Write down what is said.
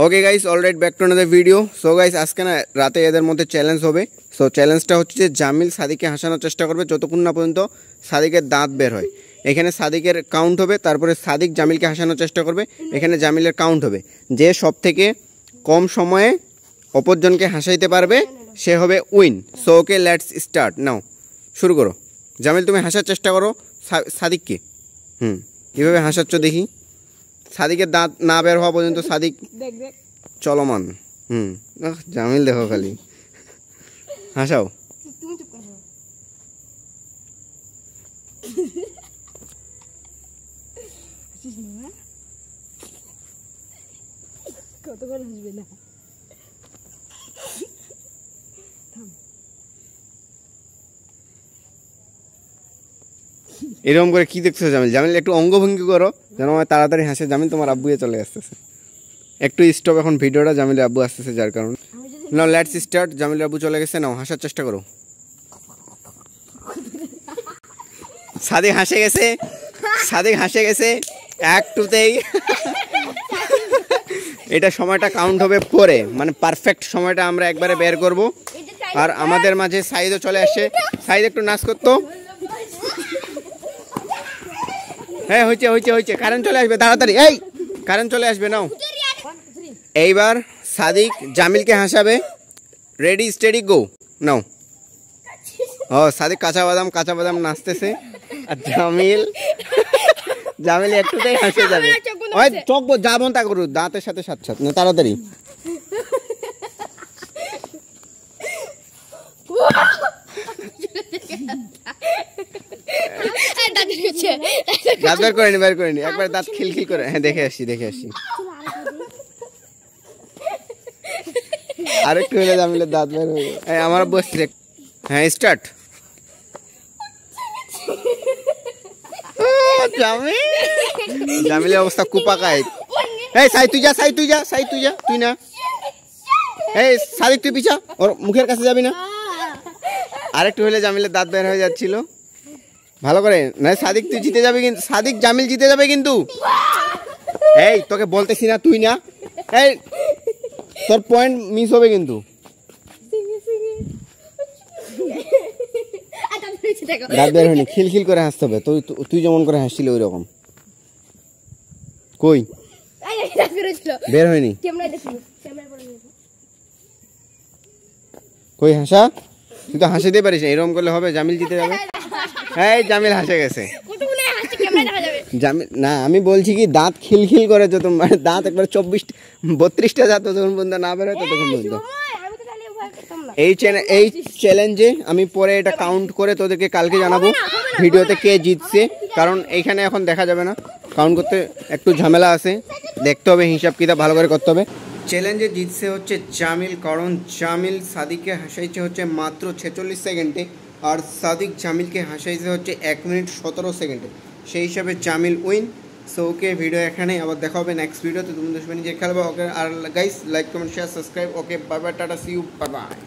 Okay guys, alright back to another video. So guys, আজকে না রাতে এদের মধ্যে চ্যালেঞ্জ হবে। সো চ্যালেঞ্জটা হচ্ছে যে জামিল সাদিককে হাসানোর চেষ্টা করবে যতক্ষণ না পর্যন্ত সাদিকের দাঁত বের হয়। এখানে সাদিকের কাউন্ট হবে, তারপরে সাদিক জামিলকে হাসানোর চেষ্টা করবে, এখানে জামিলের কাউন্ট হবে। যে সব থেকে কম সময়ে অপরজনকে হাসাইতে পারবে সে হবে win. So okay, let's start now. শুরু করো। জামিল, তুমি হাসার চেষ্টা করো সাদিককে। কীভাবে হাসাচ্ছ দেখি। সাদিকের দাঁত না বের হওয়া পর্যন্ত সাদিক চলমান। জামিল দেখো খালি হাসাও। এরকম করে কি দেখছো জামিল? জামিল একটু অঙ্গভঙ্গি করো যেন আমার তাড়াতাড়ি হাসে। জামিল, তোমার আব্বুয়ে চলে আসতেছে। একটু স্টপ এখন ভিডিওটা, জামিলের আব্বু আসতেছে যার কারণে। Now let's start. জামিলের আব্বু চলে গেছে, নাও হাসার চেষ্টা করো। সাদিক হাসে গেছে, সাদিক হাসে গেছে একটুতেই। এটা সময়টা কাউন্ট হবে পরে, মানে পারফেক্ট সময়টা আমরা একবারে বের করব। আর আমাদের মাঝে সাইদও চলে আসে। সাইদ একটু নাচ করতো। হ্যাঁ, হয়েছে হয়েছে হয়েছে। কারেন্ট চলে আসবে তাড়াতাড়ি, এই কারেন্ট চলে আসবে। নাও এইবার সাদিক জামিলকে হাসাবে। Ready steady go. নাও। ও সাদিক কাঁচা বাদাম নাচতেছে, আর জামিল জামিল একটুতেই হাসে যাবে। ওই চোখ যাবো তা করু, দাঁতের সাথে সাথে সাথে না, তাড়াতাড়ি। দাঁত বের করেনি একবার দাঁত খিলখিল করে। হ্যাঁ, দেখে আসি। আরেকটু হলে জামিলের দাঁত বের হয়ে যাবে। আমার বসছি। হ্যাঁ, স্টার্ট। জামিলের অবস্থা কুপাকায়। এই সাই তুই যা, তুই না। এই সাদিক তুই পিছা, ওর মুখের কাছে যাবি না। আরেকটু হলে জামিলের দাঁত বের হয়ে যাচ্ছিল। ভালো করে না, সাদিক তুই জিতে যাবে কিন্তু। সাদিক জামিল জিতে যাবে কিন্তু। এই তোকে বলতেছি না, তুই না। এই তোর পয়েন্ট মিস হবে কিন্তু। দাঁত বের হয়নি, খিলখিল করে হাসতে হবে। তুই যেমন করে হাসছিল ওই রকম। কই বের হয়নি, কই হাসা? তুই তো হাসিতে পারিস না, এরকম করলে হবে? জামিল জিতে যাবে। হ্যাঁ, জামিল হাসে গেছে। জামিল না, আমি বলছি কি দাঁত খিলখিল করে যত, মানে দাঁত একবার 32টা দাঁত যতক্ষণ পর্যন্ত না বের হয় ততক্ষণ পর্যন্ত। এই চ্যালেঞ্জে আমি পরে এটা কাউন্ট করে তোদেরকে কালকে জানাবো ভিডিওতে কে জিতছে। কারণ এইখানে এখন দেখা যাবে না, কাউন্ট করতে একটু ঝামেলা আছে, দেখতে হবে, হিসাব কিতাব ভালো করে করতে হবে। চ্যালেঞ্জে জিতছে হচ্ছে জামিল, কারণ জামিল সাদিককে হাসাইছে হচ্ছে মাত্র 46 সেকেন্ডে, আর সাদিক জামিলকে হাসাইছে হচ্ছে 1 মিনিট 17 সেকেন্ডে। সেই হিসাবে Jamil win. So okay, video এখানে, আবার দেখা হবে নেক্সট ভিডিওতে। তুমি নিজে খেলবে। ওকে, আর guys like comment share subscribe. Okay, bye bye, টাটা, সি ইউ, বাই বাই।